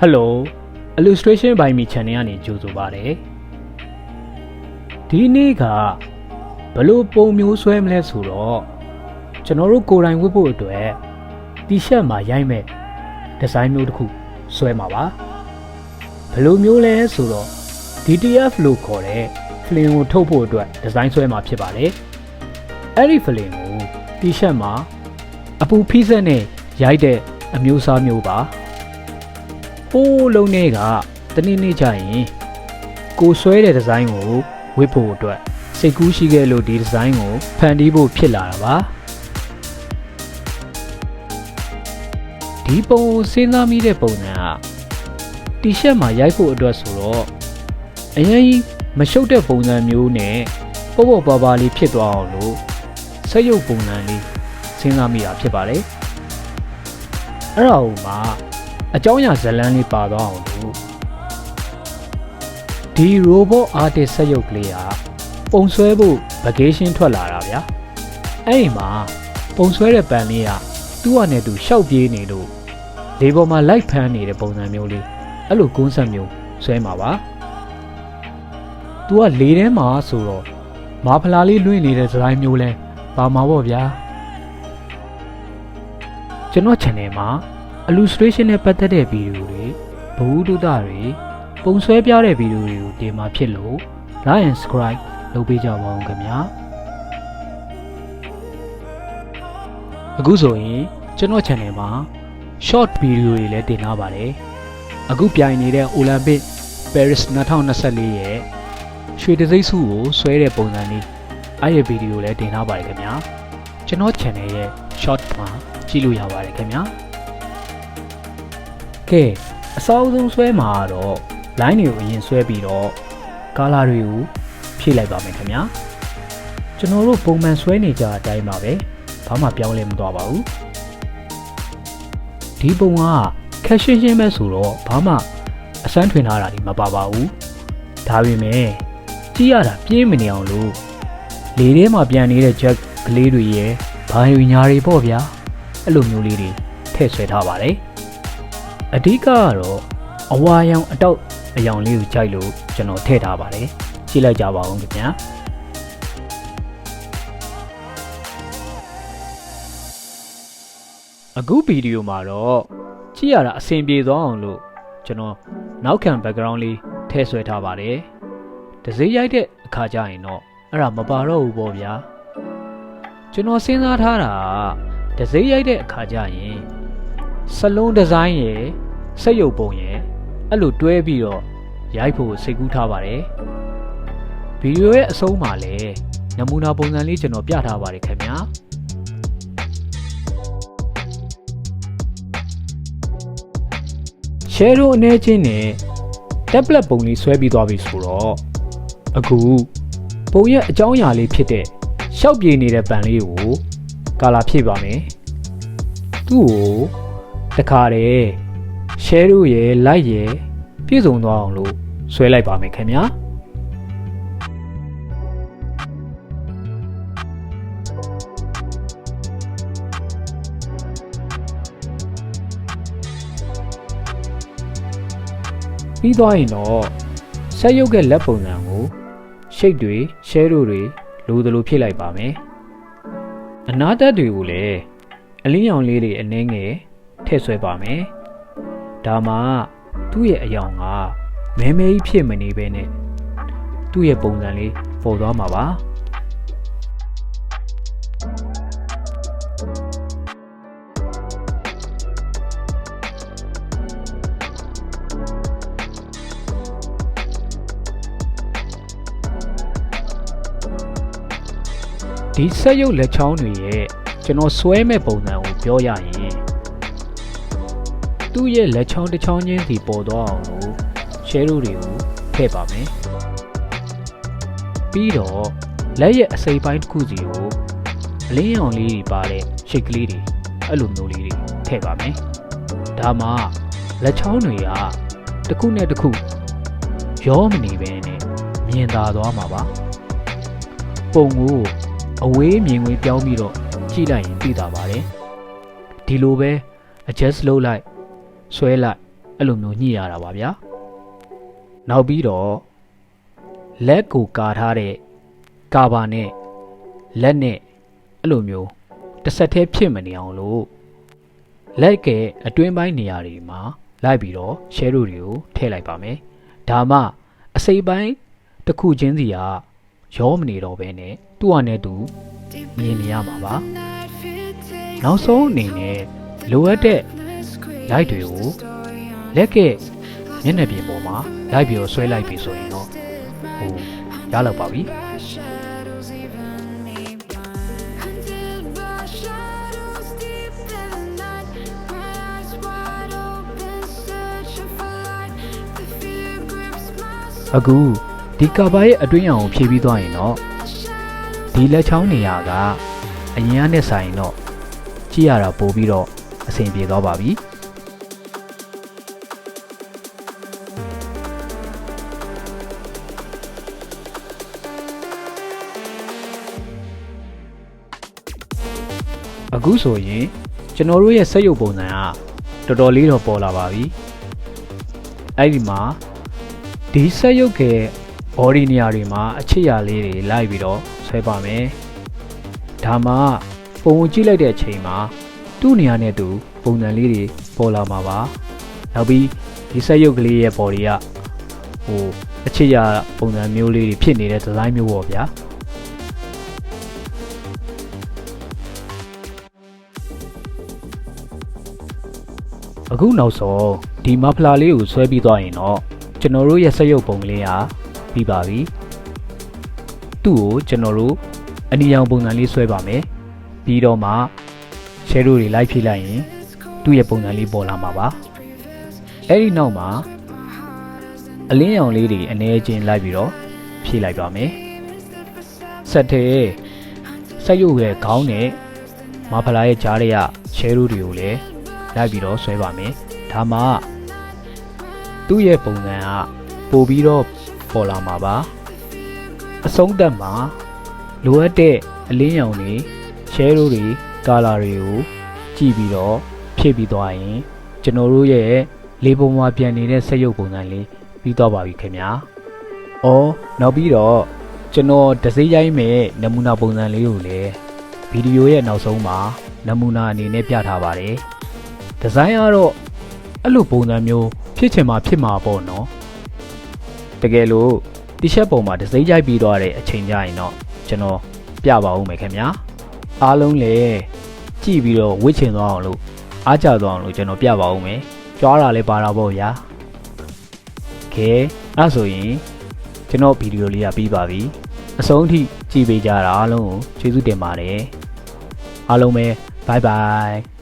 Hello illustration by me channel ကနေကြိုဆိုပါရစေဒီနေ့ကဘယ်လိုပုံမျိုးဆွဲမလဲဆိုတော့ကျွန်တော်တို့ကိုယ်တိုင်ဝတ်ဖို့အတွက် T-shirt မှာရိုက်မဲ့ဒီဇိုင်းမျိုးတစ်ခုဆွဲမှာပါဘယ်လိုမျိုးလဲဆိုတော့ DTF လို့ခေါ်တဲ့ film ကိုထုတ်ဖို့အတွက်ဒီဇိုင်းဆွဲမှာဖြစ်ပါတယ်အဲ့ဒီ film ကို T-shirt မှာအပူဖိစက်နဲ့ရိုက်တဲ့အမျိုးအစားမျိုးပါပိုးလုံးနဲ့ကတနေ့ကြရင်ကိုဆွဲတဲ့ဒီဇိုင်းကိုဝတ်ဖို့အတွက်စိတ်ကူးရှိခဲ့လို့ဒီဒီဇိုင်းကိုဖန်တီးဖို့ဖြစ်လာတာပါဒီပုံစဉ်းစားမိတဲ့ပုံစံကတီရှပ်မှာရိုက်ဖို့အတွက်ဆိုတော့အရင်မရှုပ်တဲ့ပုံစံမျိုးနဲ့ပေါ့ပါပါလေးဖြစ်သွားအောင်လို့ဆက်ရုပ်ပုံစံလေးစဉ်းစားမိတာဖြစ်ပါတယ်အဲ့ဒါကိုမှအကြောင်းအရာဇာတ်လမ်းလေးပါသွားအောင်လို့ဒီ robot artist ဆက်ရုပ်ကလေးကပုံဆွဲဖို့ vacation ထွက်လာတာဗျာအဲ့ဒီမှာပုံဆွဲတဲ့ပန်လေးကသူ့အနေနဲ့သူရှောက်ပြေးနေလို့လေပေါ်မှာ light ဖမ်းနေတဲ့ပုံစံမျိုးလေးအဲ့လိုကွန်းဆက်မျိုးဆွဲမှာပါသူကလေထဲမှာဆိုတော့မာဖလာလေးလွင့်နေတဲ့ဇာတ်မျိုးလဲပါမှာပေါ့ဗျာကျွန်တော် channel မှာ illustration နဲ့ပတ်သက်တဲ့ဗီဒီယိုတွေဘဝတုဒ္ဒတွေပုံဆွဲပြတဲ့ဗီဒီယိုတွေကိုတင်မှာဖြစ်လို့ like and subscribe လုပ်ပေးကြပါဦးခင်ဗျာအခုဆိုရင်ကျွန်တော် channel မှာ short ဗီဒီယိုတွေလည်းတင်ထားပါတယ်အခုပြိုင်နေတဲ့ Olympic Paris 2024ရဲ့ရွှေတံဆိပ်ဆုကိုဆွဲတဲ့ပုံစံလေးအဲ့ဒီဗီဒီယိုလည်းတင်ထားပါတယ်ခင်ဗျာကျွန်တော် channel ရဲ့ short မှာကြည့်လို့ရပါတယ်ခင်ဗျာကဲအစောဆုံးဆွဲမှာတော့ line တွေကိုအရင်ဆွဲပြီးတော့ color တွေကိုဖြည့်လိုက်ပါမယ်ခင်ဗျာကျွန်တော်တို့ပုံမှန်ဆွဲနေကြတဲ့အတိုင်းပါပဲဘာမှပြောင်းလဲမသွားပါဘူးဒီပုံကခက်ရှင်းရှင်းပဲဆိုတော့ဘာမှအစမ်းထွင်ထားတာဒီမပါပါဘူးဒါပေမဲ့ကြည့်ရတာပြင်းမနေအောင်လို့လေထဲမှာပြန်နေတဲ့ jack ကလေးတွေရဲ့ဘာယူညာတွေပေါ့ဗျာအဲ့လိုမျိုးလေးတွေထည့်ဆွဲထားပါတယ်အဓိကကတော့အဝါရောင်အတောက်အယောင်လေးကိုကြိုက်လို့ကျွန်တော်ထည့်ထားပါတယ်ကြည့်လိုက်ကြပါဦးခင်ဗျာအခုဗီဒီယိုမှာတော့ကြည့်ရတာအဆင်ပြေသွားအောင်လို့ကျွန်တော်နောက်ခံ background လေးထည့်ဆွဲထားပါတယ်တစည်းရိုက်တဲ့အခါကျရင်တော့အဲ့ဒါမပါတော့ဘူးပေါ့ဗျာကျွန်တော်စဉ်းစားထားတာတစည်းရိုက်တဲ့အခါကျရင်စလုံးဒီဇိုင်းရယ်စက်ရုပ်ပုံရယ်အဲ့လိုတွဲပြီးတော့ရိုက်ဖို့စိတ်ကူးထားပါတယ်ဗီဒီယိုရဲ့အဆုံးမှာလည်းနမူနာပုံစံလေးကျွန်တော်ပြထားပါတယ်ခင်ဗျာရှယ်ရိုအနေချင်းနဲ့ tablet ပုံလေးဆွဲပြီးသွားပြီဆိုတော့အခုပုံရဲ့အကြောင်းအရာလေးဖြစ်တဲ့ရှောက်ပြေနေတဲ့ပန်လေးကိုကာလာဖြည့်ပါမယ်သူ့ကိုတခါတည်း share တို့ရဲ့ like ရဲ့ပြည့်စုံသွားအောင်လို့ဆွဲလိုက်ပါမယ်ခင်ဗျာပြီးသွားရင်တော့ဆက်ရုပ်ရဲ့လက်ပုံစံကို shape တွေ share တို့တွေလိုသလိုဖြည့်လိုက်ပါမယ်အနားတက်တွေကိုလည်းအလင်းရောင်လေးတွေအနှဲငယ်ထည့်ဆွဲပါမယ်ဒါမှသူ့ရဲ့အယောင်ကမဲမဲကြီးဖြစ်မနေပဲနဲ့သူ့ရဲ့ပုံစံလေးပေါ်သွားမှာပါဒီဆက်ရုပ်လက်ချောင်းတွေရဲ့ကျွန်တော်ဆွဲမဲ့ပုံစံကိုပြောရရင်သူ့ရဲ့လက်ချောင်းတစ်ချောင်းချင်းစီပေါ်သွားအောင်လို့ share တွေကိုထည့်ပါမယ်ပြီးတော့လက်ရဲ့အစိပ်ပိုင်းတစ်ခုစီကိုအလင်းရောင်လေးတွေပါတဲ့ shape ကလေးတွေအဲ့လိုမျိုးလေးတွေထည့်ပါမယ်ဒါမှလက်ချောင်းတွေကတစ်ခုနဲ့တစ်ခုရောမနေပဲနဲ့မြင်သာသွားမှာပါပုံကိုအဝေးမြင်ဝင်ပြောင်းပြီးတော့ကြည့်လိုက်ရင်သိတာပါတယ်ဒီလိုပဲ adjust လုပ်လိုက်ဆွဲလိုက် အဲ့လိုမျိုးညှိရတာပါဗျာနောက်ပြီးတော့လက်ကိုကာထားတဲ့ကာဘာနဲ့လက်နဲ့အဲ့လိုမျိုးတစ်ဆက်တည်းဖြစ်မနေအောင်လို့လက်ကဲအတွင်းပိုင်းနေရာတွေမှာလိုက်ပြီးတော့ share တွေကိုထည့်လိုက်ပါမယ်ဒါမှအစိပ်ပိုင်းတစ်ခုချင်းစီကရောမနေတော့ဘဲနဲ့သူ့ဟာနဲ့သူမြင်နေရမှာပါနောက်ဆုံးအနေနဲ့လိုအပ်တဲ့ light တွေကိုလက်ကဲမျက်နှာပြင်ပေါ်မှာလိုက်ပြီးတော့ဆွဲလိုက်ပြီဆိုရင်တော့ရလောက်ပါပြီအခုဒီကာဘာရဲ့အတွင်းရောင်ကိုဖြည့်ပြီးသွားရင်တော့ဒီလက်ချောင်းနေရာကအရင်ကနဲ့ဆိုင်တော့ကြည့်ရတာပိုပြီးတော့အဆင်ပြေသွားပါပြီအခုဆိုရင်ကျွန်တော်တို့ရဲ့စက်ရုပ်ပုံစံကတော်တော်လေးတော့ပေါ်လာပါပြီအဲ့ဒီမှာဒီစက်ရုပ်ရဲ့ body နေရာတွေမှာအခြေအရာလေးတွေလိုက်ပြီးတော့ဆွဲပါမယ်ဒါမှပုံကြည့်လိုက်တဲ့အချိန်မှာသူ့နေရာနဲ့သူပုံစံလေးတွေပေါ်လာမှာပါနောက်ပြီးဒီစက်ရုပ်ကလေးရဲ့ body ကအခြေအရာပုံစံမျိုးလေးတွေဖြစ်နေတဲ့ design မျိုးပေါ့ဗျာအခုနောက်ဆုံးဒီမဖလာလေးကိုဆွဲပြီးသွားရင်တော့ကျွန်တော်တို့ရဲ့စက်ရုပ်ပုံကလေးဟာပြီးပါပြီသူ့ကိုကျွန်တော်တို့အနီရောင်ပုံစံလေးဆွဲပါမယ်ပြီးတော့မှ share တွေလိုက်ဖြည့်လိုက်ရင်သူ့ရဲ့ပုံစံလေးပေါ်လာမှာပါအဲ့ဒီနောက်မှာအလင်းရောင်လေးတွေအနေချင်းလိုက်ပြီးတော့ဖြည့်လိုက်ပါမယ်ဆက်တဲ့စက်ရုပ်ရဲ့ခေါင်းနဲ့မဖလာရဲ့ကြားထဲက share တွေကိုလည်းလိုက်ပြီးတော့ဆွဲပါမယ်ဒါမှသူ့ရဲ့ပုံစံကပို့ပြီးတော့ပေါ်လာမှာပါအဆုံးသတ်မှာလိုအပ်တဲ့အလင်းရောင်တွေ share တွေကာလာတွေကိုကြည့်ပြီးတော့ဖြည့်ပြီးသွားရင်ကျွန်တော်တို့ရဲ့လေးပုံမှာပြန်နေတဲ့စက်ရုပ်ပုံစံလေးပြီးသွားပါပြီခင်ဗျာ။အော်နောက်ပြီးတော့ကျွန်တော်ဒစိရိုင်းမဲ့နမူနာပုံစံလေးကိုလည်းဗီဒီယိုရဲ့နောက်ဆုံးမှာနမူနာအနေနဲ့ပြထားပါတယ်။ဒီဇိုင်းကတော့အဲ့လိုပုံစံမျိုးဖြစ်ချင်မှဖြစ်မှာပေါ့နော်။တကယ်လို့ T-shirt ပုံမှာဒစိရိုက်ပြီးသွားတဲ့အချိန်ကျရင်တော့ကျွန်တော်ပြပါဦးမယ်ခင်ဗျာ။အားလုံးလည်းကြည့်ပြီးတော့ဝစ်ချင်သွားအောင်လို့အားကြသွားအောင်လို့ကျွန်တော်ပြပါဦးမယ်။ကြွားတာလည်းပါတာပေါ့ဗျာ။ ကဲအဲ့ဆိုရင်ကျွန်တော်ဗီဒီယိုလေးကပြီးပါပြီအဆုံးထိကြည့်ပေးကြတာအားလုံးကိုကျေးဇူးတင်ပါတယ်အားလုံးပဲ bye bye